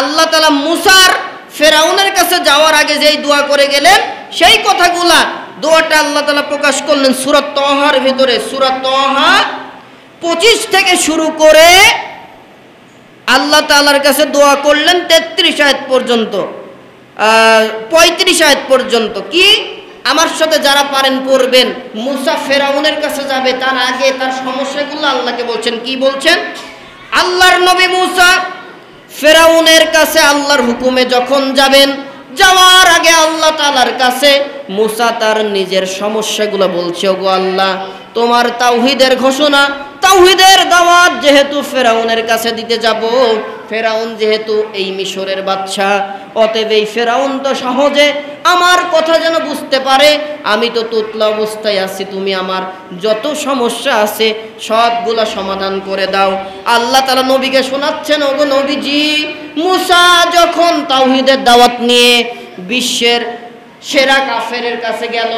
আল্লাহ তাআলা মুসার ফেরাউনের কাছে যাওয়ার আগে যেই দোয়া করে গেলেন সেই কথাগুলা দোয়াটা আল্লাহ তাআলা প্রকাশ করলেন সূরা তাহার ভিতরে। সূরা তাহা 25 থেকে শুরু করে আল্লাহ তাআলার কাছে দোয়া করলেন 33 আয়াত পর্যন্ত, 35 আয়াত পর্যন্ত। কি আমার সাথে যারা পারেন পড়বেন। মুসা ফেরাউনের কাছে যাবে, তার আগে তার সমস্যাগুলো আল্লাহকে বলছেন। কি বলছেন? আল্লাহর নবী মুসা ফেরাউনের কাছে আল্লাহর হুকুমে যখন যাবেন, যাওয়ার আগে আল্লাহ তাআলার কাছে মুসা তার নিজের সমস্যাগুলো বলছে, ওগো আল্লাহ, তোমার তাওহীদের ঘোষণা, তাওহীদের দাওয়াত যেহেতু ফেরাউনের কাছে দিতে যাব, ফেরাউন যেহেতু এই মিশরের বাদশা, অতএব এই ফেরাউন তো সহজে আমার কথা যেন বুঝতে পারে, আমি তো তুতলা অবস্থায় আছি, তুমি আমার যত সমস্যা আছে সবগুলা সমাধান করে দাও। আল্লাহ তাআলা নবীকে শোনাচ্ছেন, ওগো নবীজি, মুসা যখন তাওহীদের দাওয়াত নিয়ে বিশ্বের সেরা কাফেরের কাছে গেল,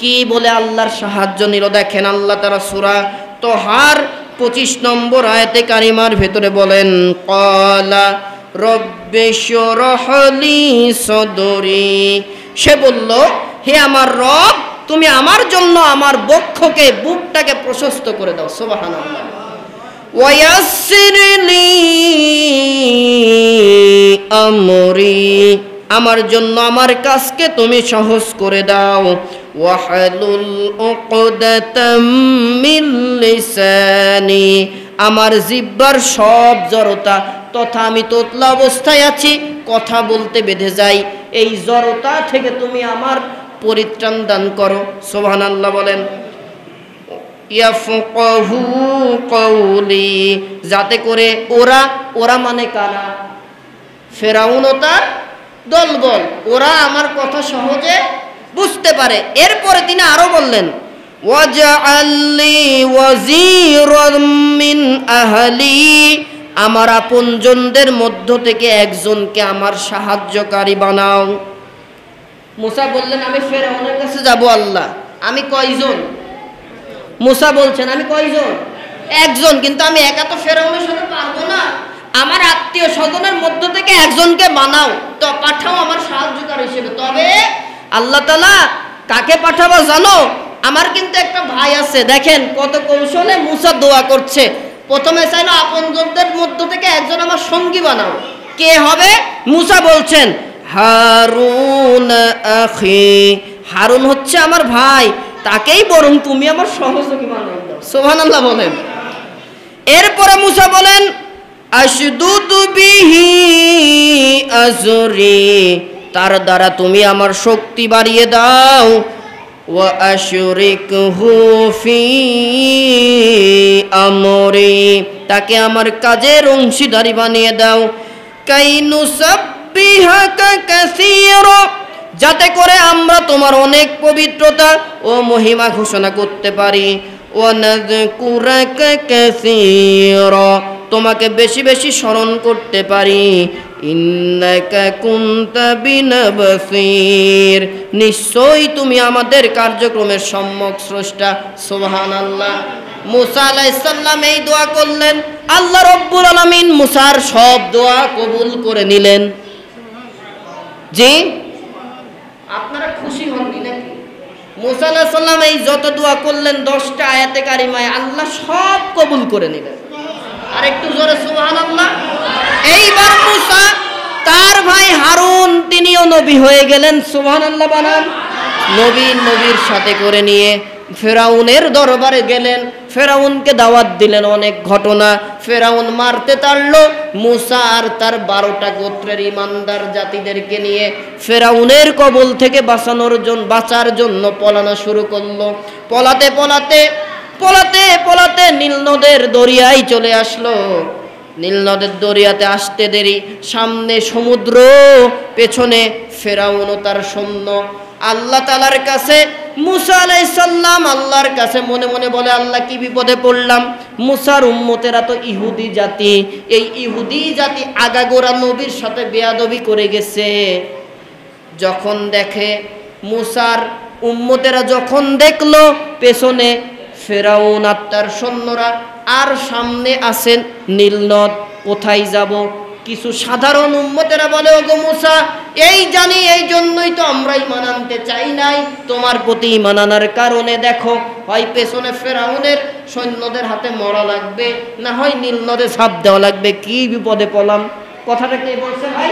কি বলে আল্লাহর সাহায্য নিল দেখেন। আল্লাহ তাআলা সূরা তাহার 25 নম্বর আয়াতে কারিমার ভেতরে বলেন, ক্বালা রব্বিশরাহ লি সদরি, সে বলল, হে আমার রব, তুমি আমার জন্য আমার বক্ষকে, বুকটাকে প্রশস্ত করে দাও। সুবহানাল্লাহ। ওয়ায়াসসির লি আমরি, আমার জন্য আমার কাজকে তুমি সহজ করে দাও। ওয়াহলুল উকদাতাম মিন লিসানি, আমার জিহ্বার সব জড়তা তথা আমি তোতলা অবস্থায় আছি, কথা বলতে বেঁধে যাই, এই জড়তা থেকে তুমি আমার পরিত্রাণ দান করো। সুবহানাল্লাহ বলেন। ইয়াফকাহু কওলি, যাতে করে ওরা মানে কারা? ফেরাউন ও তার দলবল, ওরা আমার কথা সহজে বুঝতে পারে। এরপরে তিনি আরো বললেন, ওয়াজআললি ওয়াজিরাম মিন আহলি, আমার আপনজনদের মধ্য থেকে একজনকে আমার সাহায্যকারী বানাও। মুসা বললেন, আমি ফেরাউনের কাছে যাব আল্লাহ, আমি কয়জন? মুসা বলছেন, আমি কয়জন? একজন, কিন্তু আমি একা তো ফেরাউনের সাথে পারবো না, আমার আত্মীয় স্বজনের মধ্য থেকে একজনকে বানাও, তো পাঠাও আমার সাহায্যকারী হিসেবে। তবে আল্লাহ তাআলা কাকে পাঠাবো জানো? আমার কিন্তু একটা ভাই আছে। দেখেন কত কৌশলে মুসা দোয়া করছে। প্রথমে চাইলো আপনজনদের মধ্য থেকে একজন আমার সঙ্গী বানাও। কে হবে? মুসা বলছেন, হারুন আখি, হারুন হচ্ছে আমার ভাই, তাকেই বরং তুমি আমার সহযোগী বানাও দাও। সুবহানাল্লাহ বলেন। এরপরে মুসা বলেন, আশদুদু বিহি আজরি, তার দ্বারা তুমি আমার শক্তি বাড়িয়ে দাও। ওয়া আশরিকহু ফি আমরি, তাকে আমার কাজের অংশীদারি বানিয়ে দাও। কাইনুসাব্বিহাকা কাসীরা, যাতে করে আমরা তোমার অনেক পবিত্রতা ও মহিমা ঘোষণা করতে পারি। ওয়া নাযকুরাকা কাসীরা, তোমাকে বেশি বেশি স্মরণ করতে পারি। ইন্নাকা কুনতা বিনা বাসীর, নিশ্চয়ই তুমি আমাদের কার্যক্রমের সম্যক স্রষ্টা। সুবহানাল্লাহ। মুসা আলাইহিস সালাম এই দোয়া করলেন, আল্লাহ রাব্বুল আলামিন মুসার সব দোয়া কবুল করে নিলেন। জি, আপনারা খুশি হননি নাকি? মুসা আলাইহিস সালাম এই যত দোয়া করলেন 10টা আয়াতে কারিমায় আল্লাহ সব কবুল করে নিলেন। আর একটু জোরে সুবহানাল্লাহ। এইবার মুসা তার ভাই হারুন তিনিও নবী হয়ে গেলেন। সুবহানাল্লাহ বানান। নবীর সাথে করে নিয়ে ফেরাউনের দরবারে গেলেন, ফেরাউনকে দাওয়াত দিলেন। অনেক ঘটনা। ফেরাউন মারতে তাড়লো মুসা আর তার 12টা গোত্রের ইমানদার জাতিদেরকে নিয়ে ফেরাউনের কবল থেকে বাঁচার জন্য পলানো শুরু করলো। পলাতে নীল নদের দরিয়ায় চলে আসলো। নীল নদের দরিয়াতে আসতে দেরি, সামনে সমুদ্র, পেছনে ফেরাউন ও তার সৈন্য। আল্লাহ তাআলার কাছে মুসা আলাইহিস সালাম আল্লাহর কাছে মনে মনে বলে, আল্লাহ কি বিপদে পড়লাম। মুসার উম্মতেরা তো ইহুদি জাতি, এই ইহুদি জাতি আগাগোড়া নবীর সাথে বেয়াদবি করে গেছে। যখন দেখে মুসার উম্মতেরা যখন দেখলো পেছনে ফেরাউন আর তার সৈন্যরা, আর সামনে আছেন নীলনদ, কোথায় যাব? কিছু সাধারণ উম্মতেরা বলে, ওগো মুসা, এই জানি, এই জন্যই তো আমরা ঈমান আনতে চাই নাই তোমার প্রতি। ঈমান আনার কারণে দেখো, হয় পেছনে ফেরাউনের সৈন্যদের হাতে মরা লাগবে, না হয় নীল নদে ঝাঁপ দেওয়া লাগবে। কি বিপদে পড়লাম। কথাটা কে বলছে ভাই?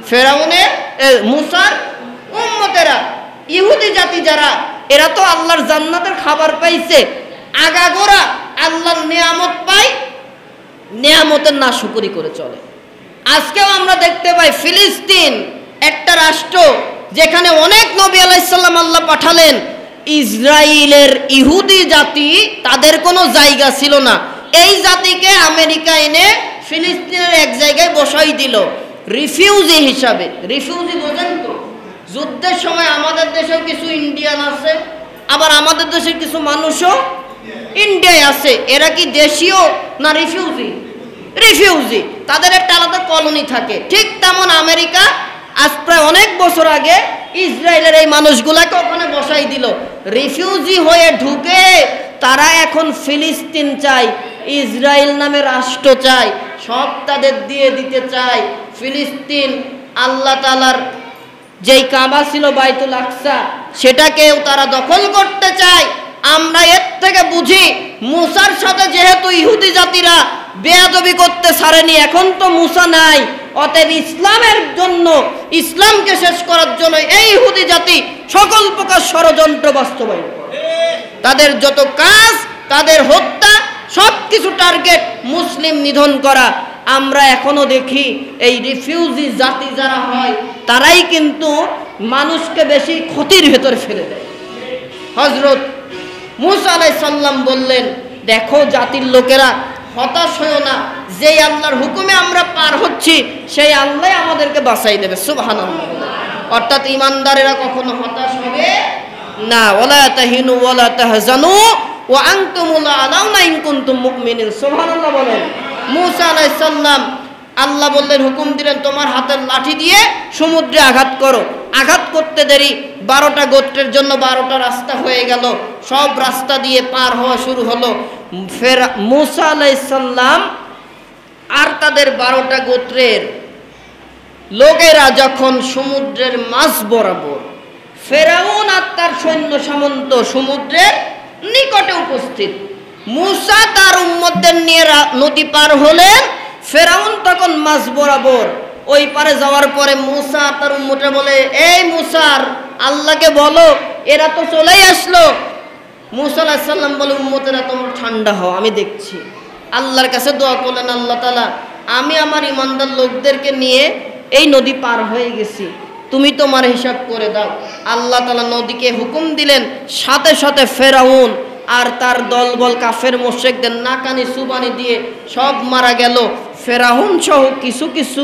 ফেরাউনের মুসার উম্মতেরা, ইহুদি জাতি যারা, এরা তো আল্লাহর জান্নাতের খাবার পাইছে, আগাগোড়া আল্লাহর নিয়ামত পায়, নিয়ামতের নাশুকরি করে চলে। আজকেও আমরা দেখতে পাই ফিলিস্তিন একটা রাষ্ট্র, যেখানে অনেক নবী আলাইহিস সালাম আল্লাহ পাঠালেন। ইসরায়েলের ইহুদি জাতি, তাদের কোনো জায়গা ছিল না। এই জাতিকে আমেরিকা এনে ফিলিস্তিনের এক জায়গায় বসাই দিল রিফিউজি হিসাবে। রিফিউজি বোঝেন তো? যুদ্ধের সময় আমাদের দেশেও কিছু ইন্ডিয়ান আছে, আবার আমাদের দেশের কিছু মানুষও ইন্ডিয়ায় আছে। এরা কি দেশীয় না রিফিউজি? রিফিউজি। তাদের একটা আলাদা কলোনি থাকে। ঠিক তেমন আমেরিকা আজ প্রায় অনেক বছর আগে ইসরায়েলের এই মানুষগুলাকে ওখানে বসাই দিল। রিফিউজি হয়ে ঢুকে তারা এখন ফিলিস্তিন চায়, ইসরায়েল নামে রাষ্ট্র চায়, সব তাদের দিয়ে দিতে চায়। ফিলিস্তিন আল্লাহ তাআলার যেই কাবা ছিল বাইতুল আকসা, সেটাকেও তারা দখল করতে চায়। আমরা এর থেকে বুঝি, মুসার সাথে যেহেতু ইহুদি জাতিরা বেয়াদবি করতে ছাড়েনি, এখন তো মুসা নাই, অতএব ইসলামের জন্য, ইসলামকে শেষ করার জন্য এই ইহুদি জাতি সকল প্রকার ষড়যন্ত্র বাস্তবায়ন করে। তাদের যত কাজ, তাদের হত্যা, সব কিছু টার্গেট মুসলিম নিধন করা। আমরা এখনো দেখি এই রিফিউজি জাতি যারা হয়, তারাই কিন্তু মানুষকে বেশি ক্ষতির ভেতরে ফেলে দেয়। হযরত মুসা আলাইহিস সালাম বললেন, দেখো জাতির লোকেরা, হতাশ হয়ো না, যেই আল্লাহর হুকুমে আমরা পার হচ্ছি সেই আল্লাহ আমাদেরকে বাঁচাই দেবে। সুবহানাল্লাহ। অর্থাৎ ইমানদারেরা কখনো হতাশ হবে না। ওয়ালা তাহিনু ওয়ালা তাহজানু ওয়া আনতুমুল আলাউনা ইন কুনতুম মুমিনিন। সুবহানাল্লাহ বলেন। মুসা আলাইহিস সালাম, আল্লাহ বললেন, হুকুম দিলেন, তোমার হাতের লাঠি দিয়ে সমুদ্রে আঘাত করো। আঘাত করতে দেরি, 12টা গোত্রের জন্য 12টা রাস্তা হয়ে গেল। সব রাস্তা দিয়ে পার হওয়া শুরু হলো। ফের মুসা আলাইহিস সালাম আর তাদের 12টা গোত্রের লোকেরা যখন সমুদ্রের মাঝ বরাবর, ফেরাউন আর তার সৈন্য সামন্ত সমুদ্রের নিকটে উপস্থিত। মুসা তার উম্মতদের নিয়ে নদী পার হলেন। ফেরাউন তখন মাঝ বরাবর। ওই পারে যাওয়ার পরে মুসা তার উম্মতরা বলে, এই মুসার আল্লাহকে বলো, এরা তো চলেই আসলো। মুসা আলাইহিস সালাম বলে, উম্মতেরা তোমরা ঠান্ডা হও, আমি দেখছি। আল্লাহর কাছে দোয়া করলেন, আল্লাহ তাআলা, আমি আমার ইমানদার লোকদেরকে নিয়ে এই নদী পার হয়ে গেছি, তুমি তোমার হিসাব করে দাও। আল্লাহ তাআলা নদীকে হুকুম দিলেন, সাথে সাথে ফেরাউন আর তার দলবল কাফের মুশরিকদের নাকানি সুবানি দিয়ে সব মারা গেল। ফেরাউন সহ কিছু কিছু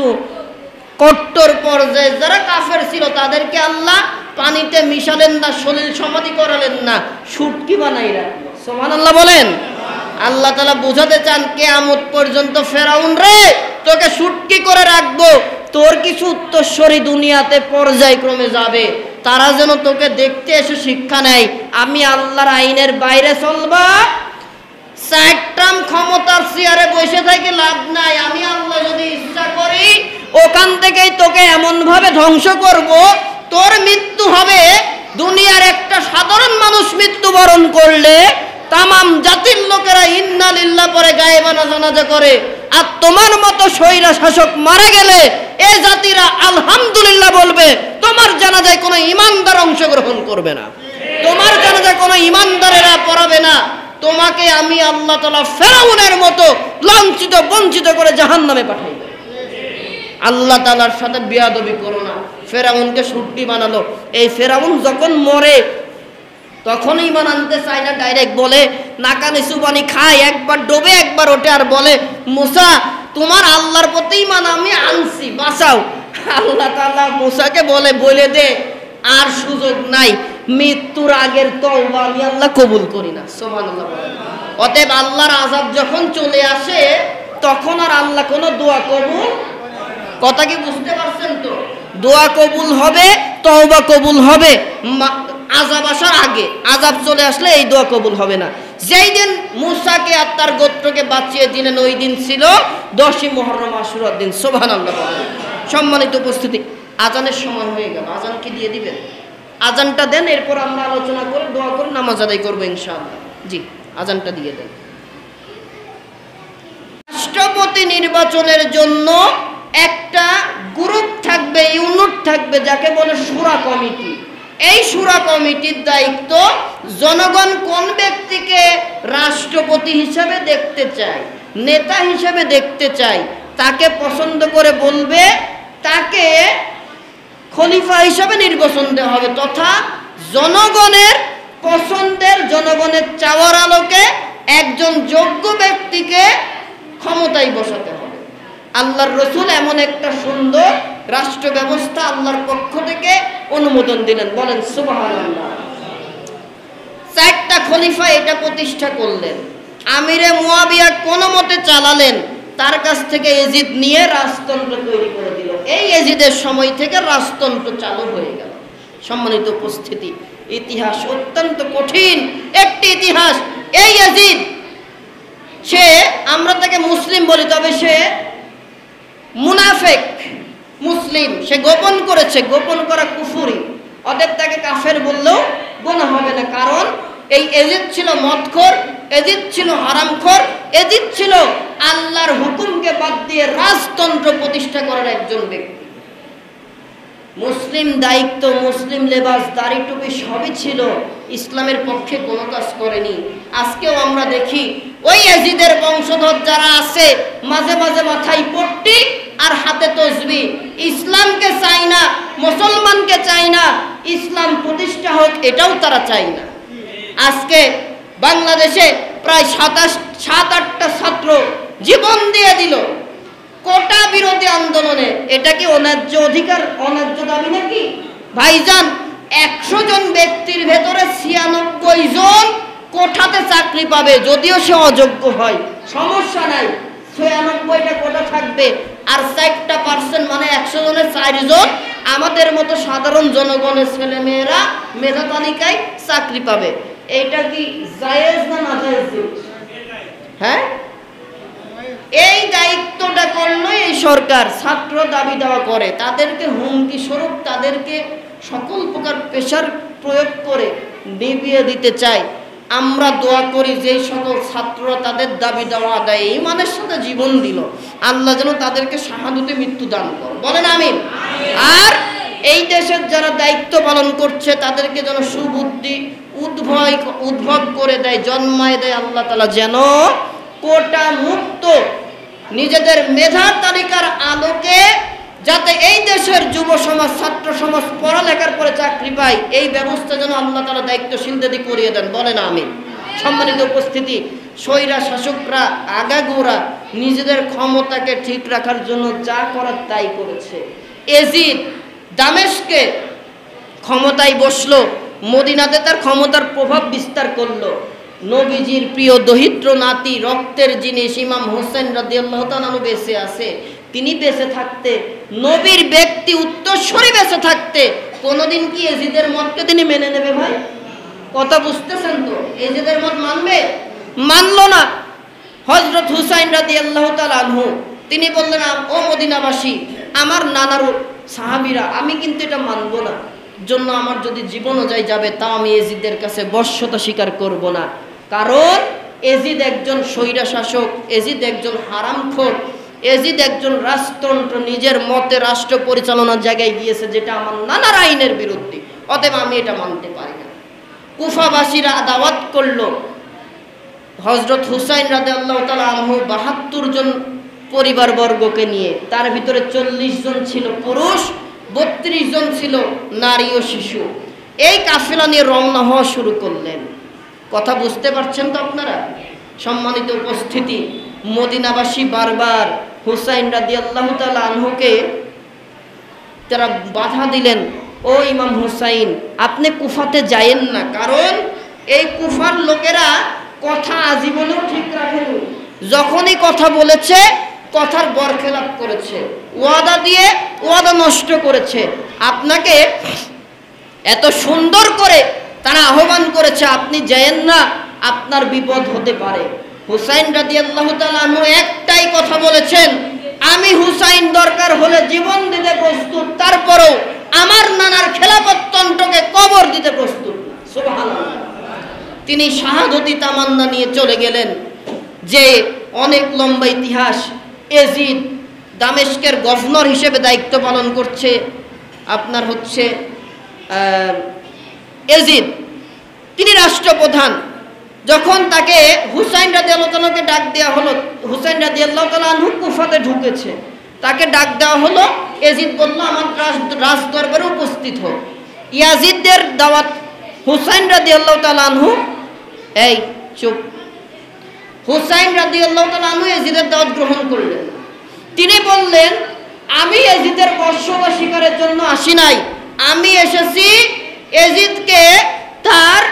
কট্টর পর্যায়ে যারা কাফের ছিল, তাদেরকে আল্লাহ পানিতে মিশালেন না, সলিল সমাধি করালেন না, শুটকি বানাই রাখলো। সুবহানাল্লাহ বলেন। আল্লাহ তাআলা বোঝাতে চান, কিয়ামত পর্যন্ত ফেরাউন রে, তোকে শুটকি করে রাখবো, তোর কিছু উত্তরসূরি দুনিয়াতে পর্যায়ক্রমে যাবে, তারা যেন তোকে দেখতে এসে শিক্ষা নেয়। আমি আল্লাহর আইনের বাইরে চলবা, চারটাম ক্ষমতার চেয়ারে বসে থেকে লাভ নাই। আমি আল্লাহ যদি ইচ্ছা করি, ওখান থেকেই তোকে এমন ভাবে ধ্বংস করব, তোর মৃত্যু হবে। দুনিয়ার একটা সাধারণ মানুষ মৃত্যুবরণ করলে তামাম জাতির লোকেরা ইন্না লিল্লাহ পরে গায়েবানা জানাজা করে, আর তোমার মতো স্বৈরা শাসক মারা গেলে এই জাতিরা আলহামদুলিল্লাহ বলবে। তোমার জানাজায় কোনো ইমানদার অংশগ্রহণ করবে না, তোমার জানাজায় কোনো ইমানদারেরা পড়াবে না। তোমাকে আমি আল্লাহ তাআলা ফেরাউনের মতো লাঞ্ছিত বঞ্চিত করে জাহান্নামে পাঠাইবে। আল্লাহ তাআলার সাথে বেয়াদবি করো না। ফেরাউনকে শুটকি বানালো। এই ফেরাউন যখন মরে, তখন ঈমান আনতে চায় না, ডাইরেক্ট বলে, নাকানি সুবানি খায়, একবার ডোবে একবার ওঠে, আর বলে, মুসা তোমার আল্লাহর প্রতি ঈমান আমি আনছি, বাঁচাও। আল্লাহ তাআলা মুসাকে বলে দে, আর সুযোগ নাই, মৃত্যুর আগের তওবা আমি আল্লাহ কবুল করি না। সুবহানাল্লাহ। অতএব আল্লাহর আযাব যখন চলে আসে, তখন আর আল্লাহ কোনো দোয়া কবুল, কথা কি বুঝতে পারছেন তো? দোয়া কবুল হবে, তওবা কবুল হবে। আযাব আসার আগে, আযাব চলে আসলে এই দোয়া কবুল হবে না। যেই দিন মূসাকে আর তার গোত্রকে বাঁচিয়ে দিলেন ওই দিন ছিল 10ই মুহররম আশুরার দিন। সুবহানাল্লাহ। সম্মানিত উপস্থিতি, আজানের সময় হয়ে গেল, আজান কি দিয়ে দিবেন? আজানটা দেন, এরপর আমরা আলোচনা করে দোয়া করে নামাজ আদায় করবো ইনশাআল্লাহ। জি, আজানটা দিয়ে দেন। রাষ্ট্রপতি নির্বাচনের জন্য একটা গ্রুপ থাকবে, ইউনিট থাকবে, যাকে বলে শূরা কমিটি। এই শূরা কমিটির দায়িত্ব জনগণ কোন ব্যক্তিকে রাষ্ট্রপতি হিসেবে দেখতে চায়, নেতা হিসেবে দেখতে চায়, তাকে পছন্দ করে বলবে, তাকে খলিফা হিসেবে নির্বাচন দেওয়া হবে, তথা জনগণের পছন্দের, জনগণের চাওয়ার আলোকে একজন যোগ্য ব্যক্তিকে ক্ষমতায় বসাতে হবে। আল্লাহর রসুল এমন একটা সুন্দর রাষ্ট্র ব্যবস্থা আল্লাহর পক্ষ থেকে অনুমোদন দিলেন, বলেন সুবহানাল্লাহ। 4টা খলিফা এটা প্রতিষ্ঠা করলেন। আমিরে মুয়াবিয়া কোনো মতে চালালেন, তার কাছ থেকে এজিদ নিয়ে রাজতন্ত্র তৈরি করে দিল। এই এজিদের সময় থেকে রাজতন্ত্র চালু হয়ে গেল। সম্মানিত উপস্থিতি, ইতিহাস অত্যন্ত কঠিন একটি ইতিহাস। এই এজিদ, সে, আমরা তাকে মুসলিম বলি, তবে সে মুনাফিক মুসলিম, সে গোপন করেছে, গোপন করা কুফরি। অতএব তাকে কাফের বললেও গুনাহ হবে না, কারণ এই এজিদ ছিল মদখোর, এজিদ ছিল হারামখোর, এজিদ ছিল আল্লাহর হুকুমকে বাদ দিয়ে রাজতন্ত্র প্রতিষ্ঠা করার একজন ব্যক্তি। মুসলিম দায়িত্ব, মুসলিম লেবাস, দাড়ি টুপি সবই ছিল, ইসলামের পক্ষে কোনো কাজ করেনি। আজকেও আমরা দেখি ওই এজিদের বংশধর যারা আছে, মাঝে মাঝে মাথায় পট্টি আর হাতে তসবিহ। ইসলামকে চাই না, মুসলমানকে চাই না, ইসলাম প্রতিষ্ঠা হোক এটাও তারা চাই না। আজকে বাংলাদেশে প্রায় 7-8টা ছাত্র জীবন দিয়ে দিল কোটা বিরোধী আন্দোলনে। এটা কি অন্যায্য অধিকার, অন্যায্য দাবি নাকি? ভাইজান, 100 জন ব্যক্তির ভেতরে 96 জন কোঠাতে চাকরি পাবে, যদিও সে অযোগ্য হয়, সমস্যা নাই, 96টা কোটা থাকবে। আর 4% মানে 100 জনের 4 জন আমাদের মতো সাধারণ জনগণের ছেলে মেয়েরা মেধা তালিকায় চাকরি পাবে। এটা কি জায়েজ না নাজায়েজ? হ্যাঁ, এই দায়িত্বটা করলো এই সরকার। ছাত্র দাবি দেওয়া করে, তাদেরকে হুমকি স্বরূপ তাদেরকে সকল প্রকার প্রেশার প্রয়োগ করে নিভিয়ে দিতে চায়। আমরা দোয়া করি যে সকল ছাত্ররা তাদের দাবি দেওয়া আদায় ঈমানের সাথে জীবন দিল, আল্লাহ যেন তাদেরকে শাহাদাতে মৃত্যু দান করে, বলেন আমিন। আর এই দেশের যারা দায়িত্ব পালন করছে তাদেরকে যেন সুবুদ্ধি উদ্ভব করে দেয়, জন্মায় দেয় আল্লাহ তাআলা, যেন কোটা মুক্ত নিজেদের মেধা তালিকার আলোকে যাতে এই দেশের যুব সমাজ, ছাত্র সমাজ পড়ালেখার পরে চাকরি পায়, এই ব্যবস্থা যেন আল্লাহ তাআলা দায়িত্বশীলদের করিয়ে দেন, বলেন আমিন। সম্মানিত উপস্থিতি, স্বৈরা শাসকরা আগাগোড়া নিজেদের ক্ষমতাকে ঠিক রাখার জন্য যা করার তাই করেছে। এজিদ দামেস্কে ক্ষমতায় বসলো, মদিনাতে তার ক্ষমতার প্রভাব বিস্তার করলো। নবীজির প্রিয় দহিত্র নাতি, রক্তের জিনিস ইমাম হোসেন রাদিয়াল্লাহু তাআলা বেঁচে আছে। তিনি বেঁচে থাকতে, নবীর ব্যক্তি উত্তরসূরি বেঁচে থাকতে, কোনোদিন কি এজিদের মতকে তিনি মেনে নেবে? ভাই, কথা বুঝতেছেন তো? এজিদের মত মানবে? মানলো না। হযরত হুসাইন রাদিয়াল্লাহু তাআলা আনহু তিনি বললেন, ও মদিনাবাসী, আমার নানার সাহাবীরা, আমি কিন্তু এটা মানবো না, জন্য আমার যদি জীবনও যাবে তাও আমি এজিদের কাছে বশ্যতা স্বীকার করব না। কারণ এজিদ একজন স্বৈরা শাসক, এজিদ একজন হারামখোর, এজিদ একজন রাজতন্ত্র, নিজের মতে রাষ্ট্র পরিচালনার জায়গায় গিয়েছে, যেটা আমার নানার আইনের বিরুদ্ধে, অতএব আমি এটা মানতে পারি না। কুফাবাসীরা দাওয়াত করলো হযরত হুসাইন রাদিয়াল্লাহু তাআলা আনহু 72 জন পরিবারবর্গকে নিয়ে, তার ভিতরে 40 জন ছিল পুরুষ, 32 জন ছিল নারী ও শিশু। এই কাফেলা নিয়ে রওনা হওয়া শুরু করলেন। কথা বুঝতে পারছেন তো আপনারা? সম্মানিত উপস্থিতি, মদিনাবাসী বারবার হুসাইন রাদিয়াল্লাহু তাআলা আনহুকে তারা বাধা দিলেন, ও ইমাম হুসাইন, আপনি কুফাতে যায়েন না, কারণ এই কুফার লোকেরা কথা আজীবনেও ঠিক রাখেনি, যখনই কথা বলেছে কথার বরখেলাপ করেছে, ওয়াদা দিয়ে ওয়াদা নষ্ট করেছে। আপনাকে এত সুন্দর করে তারা আহ্বান করেছে আপনি যায়েন না, আপনার বিপদ হতে পারে। হুসাইন রাদিয়াল্লাহু তাআলা আনহু একটাই কথা বলেছেন, আমি হুসাইন দরকার হলে জীবন দিতে প্রস্তুত, তারপরেও আমার নানার খেলাফততন্ত্রকে কবর দিতে প্রস্তুত না। সুবহানাল্লাহ। তিনি শাহাদতি তামান্না নিয়ে চলে গেলেন। যে অনেক লম্বা ইতিহাস। এজিদ দামেস্কের গভর্নর হিসেবে দায়িত্ব পালন করছে, আপনার হচ্ছে এজিদ, তিনি রাষ্ট্রপ্রধান। যখন তাকে হুসাইন রাদিয়াল্লাহু তাআলাকে ডাক দেওয়া হলো, হুসাইন রাদিয়াল্লাহু তাআলা আনহু কুফাতে ঢুকেছে, তাকে ডাক দেওয়া হলো। এজিদ বলল আমার রাজ দরবারে উপস্থিত হোক। ইয়াজিদের দাওয়াত হুসাইন রাদিয়াল্লাহু তাআলা আনহু, এই চুপ, হুসাইন রাদিয়াল্লাহু তাআলা আনহু এজিদের দাওয়াত গ্রহণ করলেন। তিনি বললেন আমি এজিদের বর্ষতা শিকারের জন্য আসি নাই, আমি এসেছি এজিদকে তার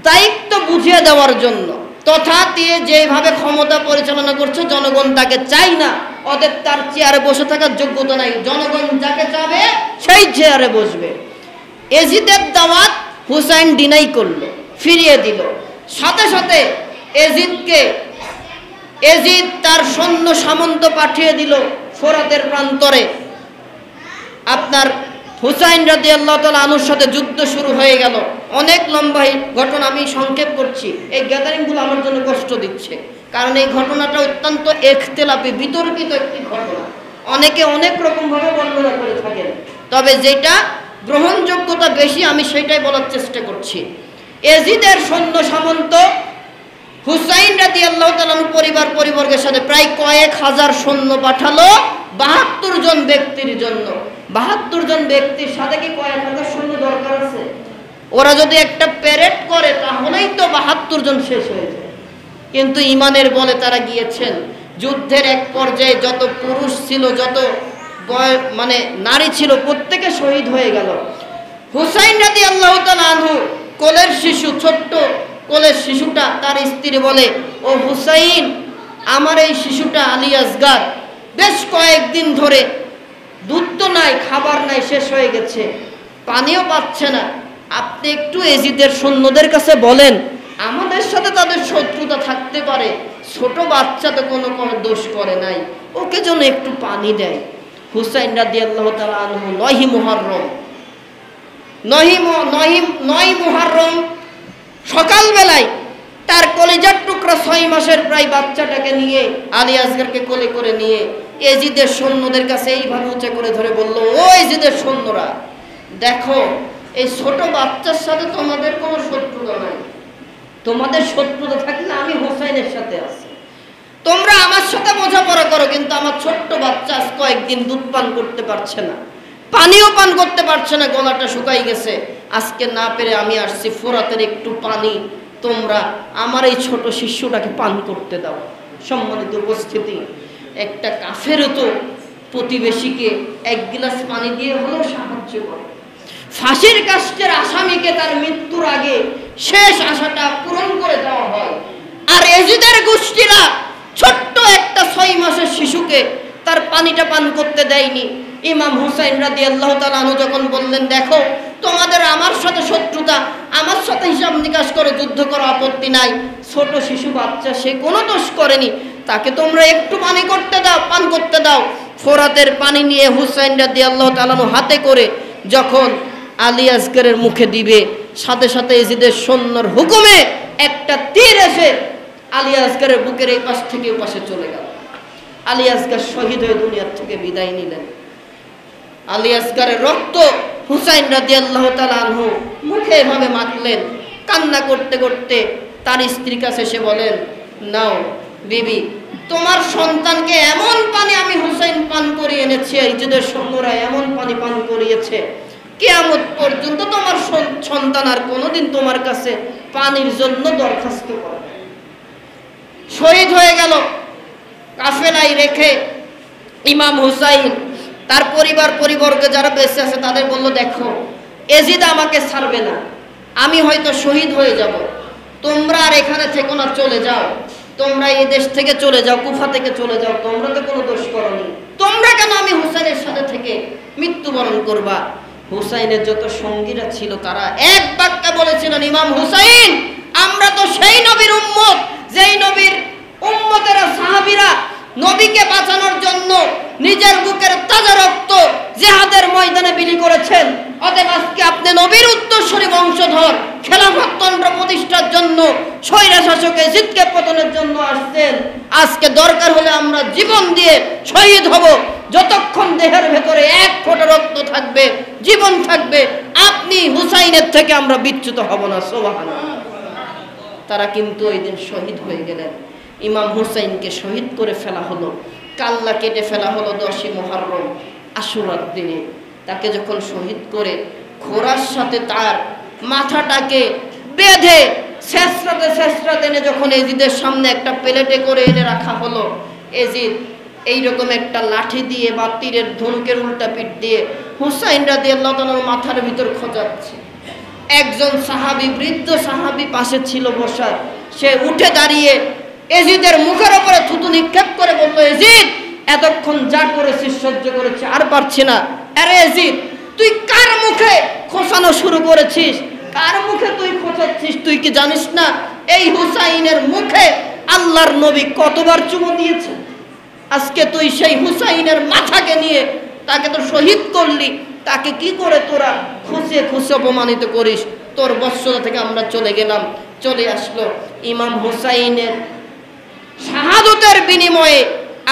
দায়িত্ব বুঝিয়ে দেওয়ার জন্য। তথা দিয়ে যেভাবে ক্ষমতা পরিচালনা করছে জনগণ তাকে চাই না, ওদের তার চেয়ারে বসে থাকার যোগ্যতা নাই, জনগণ যাকে চাবে সেই চেয়ারে বসবে। এজিদের দাওয়াত হুসাইন ডিনাই করলো, ফিরিয়ে দিল। সাথে সাথে এজিদ তার সৈন্য সামন্ত পাঠিয়ে দিল ফোরাতের প্রান্তরে। আপনার হুসাইন রাদিয়াল্লাহু তাআলা আনহুর সাথে যুদ্ধ শুরু হয়ে গেল। অনেক লম্বা ঘটনা, আমি সংক্ষেপ করছি। এই গ্যাদারিংগুলো আমার জন্য কষ্ট দিচ্ছে, কারণ এই ঘটনাটা অত্যন্ত ইখতিলাফি, বিতর্কিত একটি ঘটনা। অনেকে অনেক রকমভাবে বর্ণনা করে থাকেন, তবে যেটা গ্রহণযোগ্যতা বেশি আমি সেটাই বলার চেষ্টা করছি। এজিদের সৈন্য সামন্ত হুসাইন রাদিয়াল্লাহু তাআলা পরিবর্গের সাথে প্রায় কয়েক হাজার সৈন্য পাঠালো ৭২ জন ব্যক্তির জন্য। ৭২ জন ব্যক্তির সাথে কি কয়েক হাজার সৈন্য দরকার আছে? ওরা যদি একটা প্যারেড করে তাহলেই তো ৭২ জন শেষ হয়ে যায়। কিন্তু ইমানের বলে তারা গিয়েছেন। যুদ্ধের এক পর্যায়ে যত পুরুষ ছিল, যত মানে নারী ছিল, প্রত্যেকে শহীদ হয়ে গেল। হুসাইন রাদিয়াল্লাহু তাআলা আনহু কোলের শিশু, ছোট্ট কোলের শিশুটা, তার স্ত্রী বলে ও হুসাইন, আমার এই শিশুটা আলী আসগার বেশ কয়েকদিন ধরে দুধ তো নাই, খাবার নাই, শেষ হয়ে গেছে, পানিও পাচ্ছে না। আপনি একটু এজিদের সৈন্যদের কাছে বলেন, আমাদের সাথে তাদের শত্রুতা থাকতে পারে, ছোট বাচ্চা তো কোনো দোষ করে নাই, ওকে যেন একটু পানি দেয়। হুসাইন রাদিয়াল্লাহু তাআলা আনহু ৯ মুহররম সকালবেলায় তার কলিজার টুকরা ৬ মাসের প্রায় বাচ্চাটাকে নিয়ে আলী আসগারকে কোলে করে নিয়ে এজিদের সৈন্যদের কাছে এইভাবে উঁচা করে ধরে বলল, ও এজিদের সৈন্যরা, দেখো এই ছোট বাচ্চার সাথে তোমাদের কোনো শত্রুতা নাই, তোমাদের শত্রুতা থাকলে আমি হুসাইনের সাথে আছি, তোমরা আমার সাথে বোঝাপড়া করো, কিন্তু আমার ছোট্ট বাচ্চা আজ কয়েকদিন দুধ পান করতে পারছে না, পানিও পান করতে পারছে না, গলাটা শুকাই গেছে, আজকে না পেরে আমি আসছি, ফোরাতের একটু পানি তোমরা আমার এই ছোট শিশুটাকে পান করতে দাও। সম্মানিত উপস্থিতি, একটা কাফেরও তো প্রতিবেশীকে এক গ্লাস পানি দিয়ে হলেও সাহায্য করে। ফাঁসির কাষ্টের আসামিকে তার মৃত্যুর আগে শেষ আশাটা পূরণ করে দেওয়া হয়। আর এজিদের গোষ্ঠীরা ছোট্ট একটা ৬ মাসের শিশুকে তার পানিটা পান করতে দেয়নি। ইমাম হুসাইন রাদিয়াল্লাহু তাআলা আনহু যখন বললেন, দেখো তোমাদের আমার সাথে শত্রুতা, আমার সাথে হিসাব নিকাশ করে যুদ্ধ করা আপত্তি নাই, ছোট শিশু বাচ্চা, সে কোনো দোষ করেনি, তাকে তোমরা একটু পানি করতে দাও, পান করতে দাও। ফোরাতের পানি নিয়ে হুসাইন রাদিয়াল্লাহু তাআলা আনহু হাতে করে যখন আলী আসগারের মুখে দিবে, সাথে সাথে এজিদের সৈন্যর হুকুমে একটা তীর এসে আলী আসগারের বুকের এই পাশ থেকে ওই পাশে চলে গেল। আলী আসগার শহীদ হয়ে দুনিয়ার থেকে বিদায় নিলেন। আলী আসগারের রক্ত হুসাইন রাদিয়াল্লাহু তাআলা আনহু মুখে এভাবে মাখলেন। কান্না করতে করতে তার স্ত্রীর কাছে এসে বলেন, নাও বিবি, তোমার সন্তানকে এমন পানি আমি হুসাইন পান করিয়ে এনেছি, এজিদের সৈন্যরা এমন পানি পান করিয়েছে, কিয়ামত পর্যন্ত তোমার সন্তান আর কোনোদিন তোমার কাছে পানির জন্য দরখাস্ত করবে। শহীদ হয়ে গেল। কাফেলায় রেখে ইমাম হুসাইন তার পরিবর্গ যারা বেঁচে আছে তাদের বলল, দেখো এজিদ আমাকে ছাড়বে না, আমি হয়তো শহীদ হয়ে যাব, তোমরা আর এখানে থেকো না, চলে যাও, তোমরা এই দেশ থেকে চলে যাও, কুফা থেকে চলে যাও, তোমরা তো কোনো দোষ করনি, তোমরা কেন আমি হুসাইনের সাথে থেকে মৃত্যুবরণ করবা? হুসাইনের যত সঙ্গীরা ছিল তারা এক বাক্যে বলেছিলেন, ইমাম হুসাইন, আমরা তো সেই নবীর উম্মত যেই নবীর উম্মতেরা সাহাবীরা নবীকে বাঁচানোর জন্য নিজের বুকের তাজা রক্ত জিহাদের ময়দানে বিলি করেছেন। অতএব আজকে আপনি নবীর উত্তরসূরি বংশধর, খেলাফততন্ত্র প্রতিষ্ঠার জন্য, স্বৈর শাসক ইয়াজিদকে পতনের জন্য আসছেন। আজকে দরকার হলে আমরা জীবন দিয়ে শহীদ হব, যতক্ষণ দেহের ভেতরে এক ফোঁটা রক্ত থাকবে, জীবন থাকবে, আপনি হুসাইনের থেকে আমরা বিচ্যুত হব না। সুবহানাল্লাহ। তারা কিন্তু ওই দিন শহীদ হয়ে গেলেন। ইমাম হুসাইনকে শহীদ করে ফেলা হলো, কাল্লা কেটে ফেলা হলো 10ই মুহররম আশুরার দিনে। তাকে যখন শহীদ করে ঘোড়ার সাথে তার মাথাটাকে বেঁধে শেষরাতে এনে যখন এজিদের সামনে একটা প্লেটে করে এনে রাখা হলো, এজিদ এইরকম একটা লাঠি দিয়ে বা তীরের ধনুকের উল্টা পিঠ দিয়ে হুসাইন রাদিয়াল্লাহু তাআলার মাথার ভিতর খোঁচাচ্ছে। একজন সাহাবী, বৃদ্ধ সাহাবী পাশে ছিল বসা, সে উঠে দাঁড়িয়ে এজিদের মুখের উপরে থুতু নিক্ষেপ করে বলল, এজিদ, এতক্ষণ যা করেছিস সহ্য করেছি, আর পারছি না। আরে এজিদ, তুই কার মুখে খোঁচানো শুরু করেছিস? কার মুখে তুই খোঁচাচ্ছিস? তুই কি জানিস না এই হুসাইনের মুখে আল্লাহর নবী কতবার চুমু দিয়েছেন? আজকে তুই সেই হুসাইনের মাথাকে নিয়ে তাকে তো শহীদ করলি, তাকে কি করে তোরা খুশে খুশে অপমানিত করিস? তোর বৎসরা থেকে আমরা চলে গেলাম। চলে আসলো ইমাম হুসাইনের শাহাদতের বিনিময়ে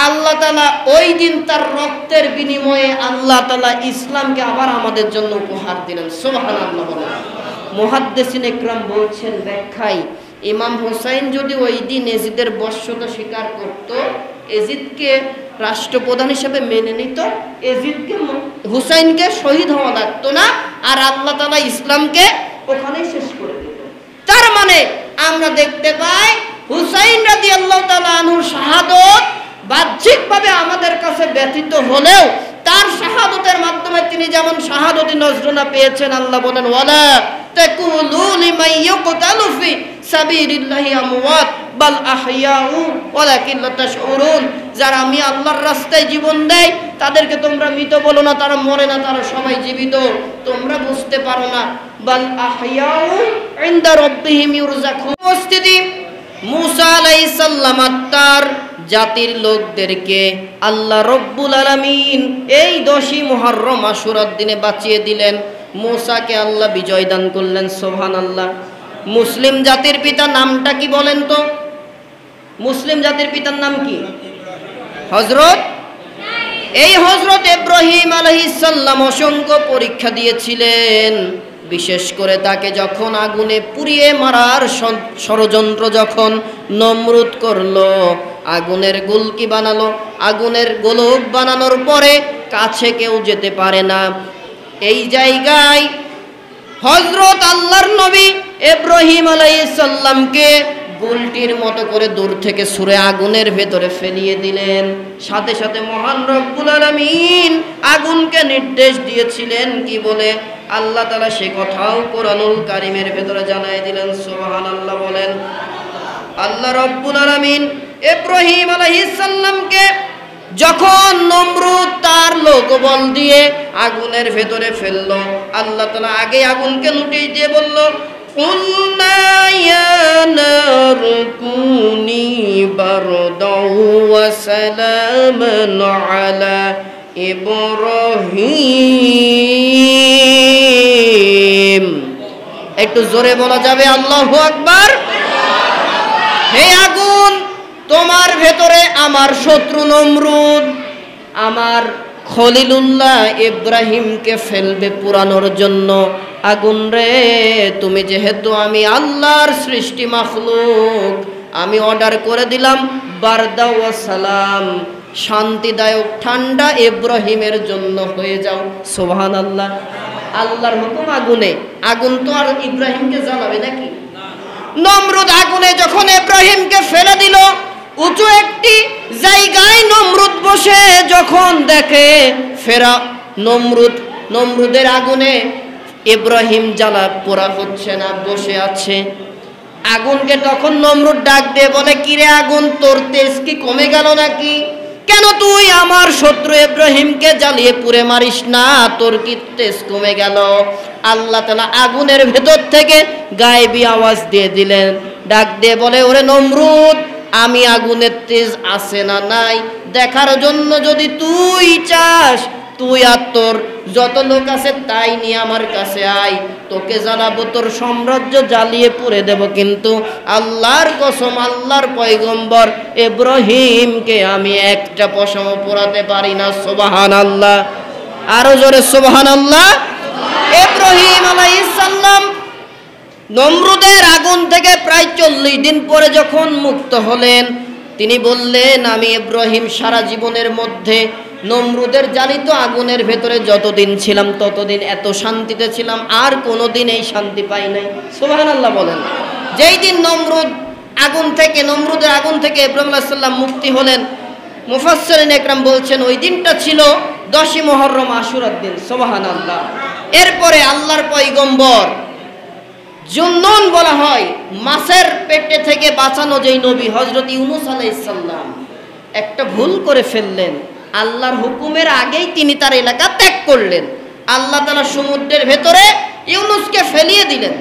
আল্লাহ তাআলা ওই দিন তার রক্তের বিনিময়ে আল্লাহ তাআলা ইসলামকে আবার আমাদের জন্য উপহার দিলেন। সুবহানাল্লাহ। মুহাদ্দিসিন ইকরাম বলছেন ব্যাখ্যায়, ইমাম হুসাইন যদি ওই দিন এজিদের বর্ষতা স্বীকার করত, এজিদকে রাষ্ট্রপ্রধান হিসেবে মেনে নিত, এজিদকে হুসাইনকে শহীদ হওয়া লাগতো না, আর আল্লাহ তাআলা ইসলামকে ওখানেই শেষ করে দিত। তার মানে আমরা দেখতে পাই হুসাইন রাদিয়াল্লাহু তাআলা আনহুর শাহাদত বাহ্যিকভাবে আমাদের কাছে ব্যতীত হলেও তার শাহাদতের মাধ্যমে তিনি যেমন শাহাদতি নজরানা পেয়েছেন, আল্লাহ বলেন, ওয়ালা তাকুলু লিমান ইয়াকতালু ফি সাবিলিল্লাহি আমওয়াত বাল আহইয়াউ ওয়ালাকিন লা তাশউরুন। যারা আমি আল্লাহর রাস্তায় জীবন দেয় তাদেরকে তোমরা মৃত বলো না, তারা মরে না, তারা সবাই জীবিত, তোমরা বুঝতে পারো না। বাল আহইয়াউ ইনদা রাব্বিহিম ইউরযাকুন। উপস্থিতি, মুসা আলাইহিস সালাম তার জাতির লোকদেরকে আল্লাহ রব্বুল আলামিন এই 10ই মুহররম আশুরার দিনে বাঁচিয়ে দিলেন। মুসাকে আল্লাহ বিজয় দান করলেন। সুবহানাল্লাহ। মুসলিম জাতির পিতা নামটা কি বলেন তো? মুসলিম জাতির পিতার নাম কি? এই হযরত ইব্রাহিম আলাইহিস সালাম অসংখ্য পরীক্ষা দিয়েছিলেন। বিশেষ করে তাকে যখন আগুনে পুড়িয়ে মারার ষড়যন্ত্র যখন নমরুদ করলো, আগুনের গুলকি বানালো, আগুনের গোলক বানানোর পরে কাছে কেউ যেতে পারে না, এই জায়গায় হযরত আল্লাহর নবী ইব্রাহিম আলাইহিস সালামকে বুলটির মতো করে দূর থেকে ছুঁড়ে আগুনের ভেতরে ফেলিয়ে দিলেন। সাথে সাথে মহান রব্বুল আলামিন আগুনকে নির্দেশ দিয়েছিলেন কি বলে, আল্লাহ তাআলা সে কথাও কোরআনুল কারীমের ভেতরে জানায় দিলেন। সুবহানাল্লাহ বলেন। আল্লাহ রব্বুল আলামিন ইব্রাহিম আলাইহিস সালামকে যখন নমরুদ তার লোকবল দিয়ে আগুনের ভেতরে ফেললো, আল্লাহ তাআলা আগে আগুনকে নোটিশ দিয়ে বলল, কুলনা ইয়া নারু কুনি বারদাও ওয়া সালামান আলা ইব্রাহিম। একটু জোরে বলা যাবে আল্লাহু আকবার? হে আগুন, তোমার ভেতরে আমার শত্রু নমরুদ আমার খলিলুল্লাহ ইব্রাহিমকে ফেলবে পুরানোর জন্য। আগুন রে, তুমি যেহেতু আমি আল্লাহর সৃষ্টি মাখলুক, আমি অর্ডার করে দিলাম বারদা ওয়া সালাম, শান্তিদায়ক ঠান্ডা ইব্রাহিমের জন্য হয়ে যাও। সুবহানাল্লাহ। আল্লাহর হুকুম আগুনে, আগুন তো আর ইব্রাহিমকে জ্বালাবে নাকি? নমরুদ আগুনে যখন ইব্রাহিমকে ফেলে দিল, উঁচু একটি জায়গায় নমরুদ বসে যখন দেখে ফেরা নমরুদের আগুনে ইব্রাহিম জ্বালা পোড়া হচ্ছে না, বসে আছে। আগুনকে তখন নমরুদ ডাক দিয়ে বলে, কিরে আগুন, তোর তেজ কি কমে গেল নাকি? কেন তুই আমার শত্রু ইব্রাহিমকে জ্বালিয়ে পুড়ে মারিস না? তোর কি তেজ কমে গেল? আল্লাহ তাআলা আগুনের ভেতর থেকে গায়েবী আওয়াজ দিয়ে দিলেন, ডাক দিয়ে বলে, ওরে নমরুদ, আমি আগুনের তেজ আছে না নাই দেখার জন্য যদি তুই চাস, তুই আর তোর যত লোক আছে তাই নিয়ে আমার কাছে আয়, তোকে জানাবো তোর সাম্রাজ্য জ্বালিয়ে পুড়ে দেব। কিন্তু আল্লাহর কসম, আল্লাহর পয়গম্বর ইব্রাহিমকে আমি একটা পশমও পোড়াতে পারি না। সুবহানাল্লাহ, আরো জোরে সুবহানাল্লাহ। ইব্রাহিম আলাইহিস সালাম নমরুদের আগুন থেকে প্রায় 40 দিন পরে যখন মুক্ত হলেন, তিনি বললেন, আমি ইব্রাহিম সারা জীবনের মধ্যে নমরুদের জ্বালিত আগুনের ভেতরে যতদিন ছিলাম ততদিন এত শান্তিতে ছিলাম, আর কোনোদিন এই শান্তি পাই নাই। সুবহানাল্লাহ বলেন। যেই দিন নমরুদের আগুন থেকে ইব্রাহিম আলাইহিস সালাম মুক্তি হলেন, মুফাসসিরিন একরাম বলছেন ওই দিনটা ছিল 10ই মুহররম, আশুরার দিন। সুবহানাল্লাহ। এরপরে আল্লাহর পয়গম্বর জুন্নুন বলা হয়, মাছের পেটে থেকে বাঁচানো যেই নবী হযরত ইউনূস আলাইহিস সালাম একটা ভুল করে ফেললেন। আল্লাহর হুকুমের আগেই তিনি তার এলাকা ত্যাগ করলেন। আল্লাহ তাআলা সমুদ্রের ভেতরে ইউনূসকে ফেলিয়ে দিলেন।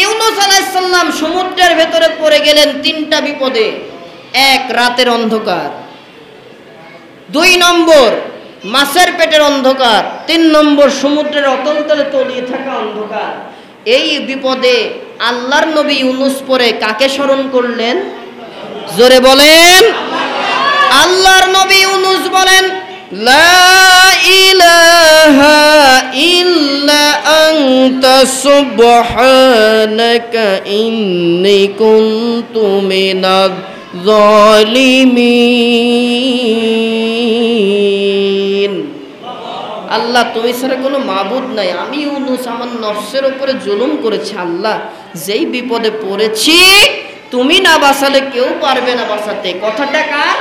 ইউনূস আলাইহিস সালাম সমুদ্রের ভেতরে পড়ে গেলেন 3টা বিপদে। 1, রাতের অন্ধকার, 2 নম্বর মাছের পেটের অন্ধকার, 3 নম্বর সমুদ্রের অতল তলে তলিয়ে থাকা অন্ধকার। এই বিপদে আল্লাহর নবী ইউনূস পরে কাকে স্মরণ করলেন? জোরে বলেন। আল্লাহর নবী ইউনূস বলেন, লা ইলাহা ইল্লা আনতা সুবহানাকা ইন্নী কুনতু মিনাজ জালিমিন। আল্লাহ, তুমি ছাড়া কোনো মাবুদ নাই, আমি ইউনূস আমার নফসের উপরে জুলুম করেছি। আল্লাহ, যেই বিপদে পড়েছি তুমি না বাঁচালে কেউ পারবে না বাঁচাতে। কথাটা কার?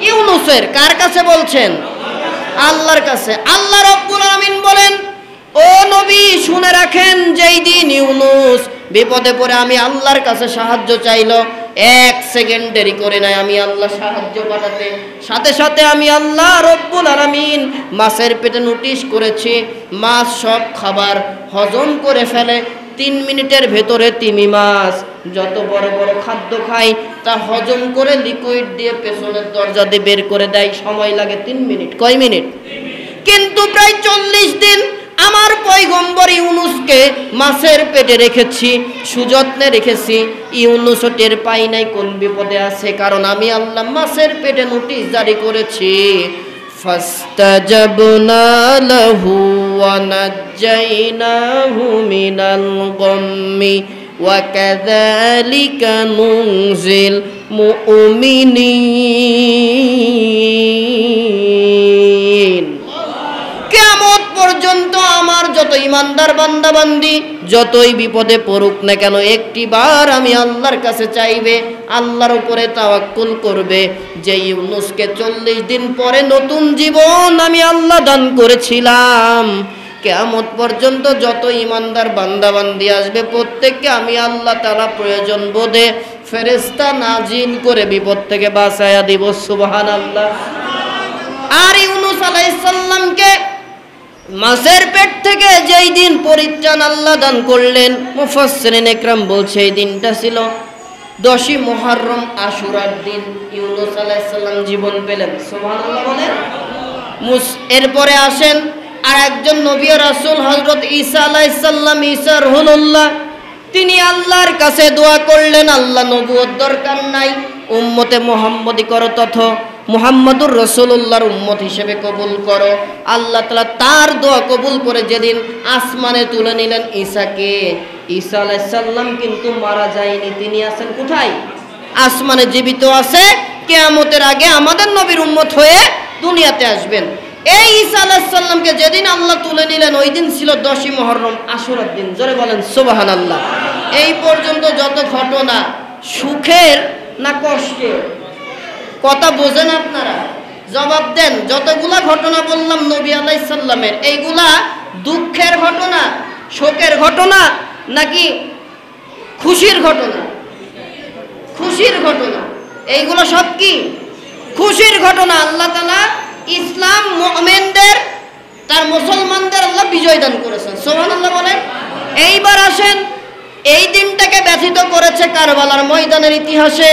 ইউনূসের। কার কাছে বলছেন? আল্লাহর কাছে। আল্লাহ রাব্বুল আলামিন বলেন, ও নবী শুনে রাখেন, যেই দিন ইউনূস বিপদে পড়ে আমি আল্লাহর কাছে সাহায্য চাইল, 1 সেকেন্ড দেরি করে নাই আমি আল্লাহ সাহায্য পাঠাতে। সাথে সাথে আমি আল্লাহ রব্বুল আলামিন মাছের পেটে নোটিশ করেছি, মাছ সব খাবার হজম করে ফেলে। 3 মিনিটের ভেতরে তিমি মাছ যত বড় বড় খাদ্য খায় তা হজম করে লিকুইড দিয়ে পেছনের দরজা দিয়ে বের করে দেয়। সময় লাগে 3 মিনিট। কয় মিনিট? কিন্তু প্রায় 40 দিন আমার পয়গম্বর ইউনূসকে মাছের পেটে রেখেছি, সুযত্নে রেখেছি। ইউনূস টের পাই নাই কোন বিপদে আছে, কারণ আমি আল্লাহ মাছের পেটে নোটিশ জারি করেছি। ফাস্তাজাবনা লাহু ওয়া নাজ্জাইনাহু মিনাল গাম্মি ওয়া কাযালিকা নুনজিল মুমিনিন। কিয়ামত পর্যন্ত আমার যত ইমানদার বান্দা বান্দি যতই বিপদে পড়ুক না কেন, একটিবার আমি আল্লাহর কাছে চাইবে, আল্লাহর উপরে তাওয়াক্কুল করবে, যে ইউনূসকে 40 দিন পরে নতুন জীবন আমি আল্লাহ দান করেছিলাম। কিয়ামত পর্যন্ত যত ইমানদার বান্দা বান্দি আসবে প্রত্যেককে আমি আল্লাহ তাআলা প্রয়োজন বোধে ফেরেশতা নাজিল করে বিপদ থেকে বাঁচায়া দিব। সুবহানাল্লাহ। আর ইউনূস আলাইহিস সালামকে মাছের পেট থেকে যেই দিন পরিত্রাণ আল্লাহ দান করলেন, মুফাসসিরিন একরাম বলছে এই দিনটা ছিল 10ই মুহররম, আশুরার দিন ইউনূস আলাইহিস সালাম জীবন পেলেন। সুবহানাল্লাহ বলেন। এরপরে আসেন আর একজন নবী ও রাসূল হযরত ঈসা আলাইহিস সালাম, ঈসা রুহুল্লাহ। তিনি আল্লাহর কাছে দোয়া করলেন, আল্লাহ নবুয়ত দরকার নাই, উম্মতে মুহাম্মদী করো, তথা মুহাম্মদুর রাসূলুল্লাহর উম্মত হিসেবে কবুল করো। আল্লাহ তাআলা তার দোয়া কবুল করে যেদিন আসমানে তুলে নিলেন ঈসাকে, ঈসা আলাইহিস সালাম কিন্তু মারা যায়নি, তিনি আছেন কোথায়? আসমানে জীবিত আছে। কিয়ামতের আগে আমাদের নবীর উম্মত হয়ে দুনিয়াতে আসবেন। এই ঈসা আলাইহিস সালামকে যেদিন আল্লাহ তুলে নিলেন ওই দিন ছিল 10ই মুহররম, আশুরার দিন। জোরে বলেন সুবহানাল্লাহ। এই পর্যন্ত যত ঘটনা সুখের না কষ্টের? কথা বোঝেন আপনারা? জবাব দেন। যতগুলা ঘটনা বললাম নবী আলাইহিস সালামের, এইগুলা দুঃখের ঘটনা, শোকের ঘটনা নাকি খুশির ঘটনা? খুশির ঘটনা। এইগুলো সব কি? খুশির ঘটনা। আল্লাহ তাআলা ইসলাম মুমিনদের, তার মুসলমানদের আল্লাহ বিজয় দান করেছেন। সুবহানাল্লাহ বলেন। এইবার আসেন, এই দিনটাকে ব্যথিত করেছে কারবালার ময়দানের ইতিহাসে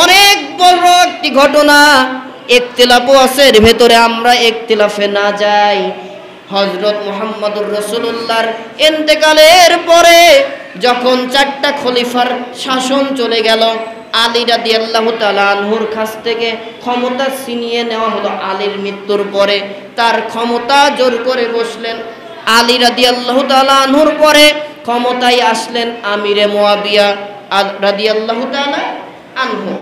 অনেক বড় একটি ঘটনা। ইখতিলাফও আছে, এর ভেতরে আমরা ইখতিলাফে না যাই। হযরত মুহাম্মদুর রাসূলুল্লাহর ইন্তেকালের পরে যখন 4টা খলিফার শাসন চলে গেল, আলী রাদিয়াল্লাহু তাআলা আনহুর কাছ থেকে ক্ষমতা ছিনিয়ে নেওয়া হলো। আলীর মৃত্যুর পরে তার ক্ষমতা জোর করে বসলেন। আলী রাদিয়াল্লাহু তাআলা আনহুর পরে ক্ষমতায় আসলেন আমিরে মুয়াবিয়া রাদিয়াল্লাহু তাআলা আনহু।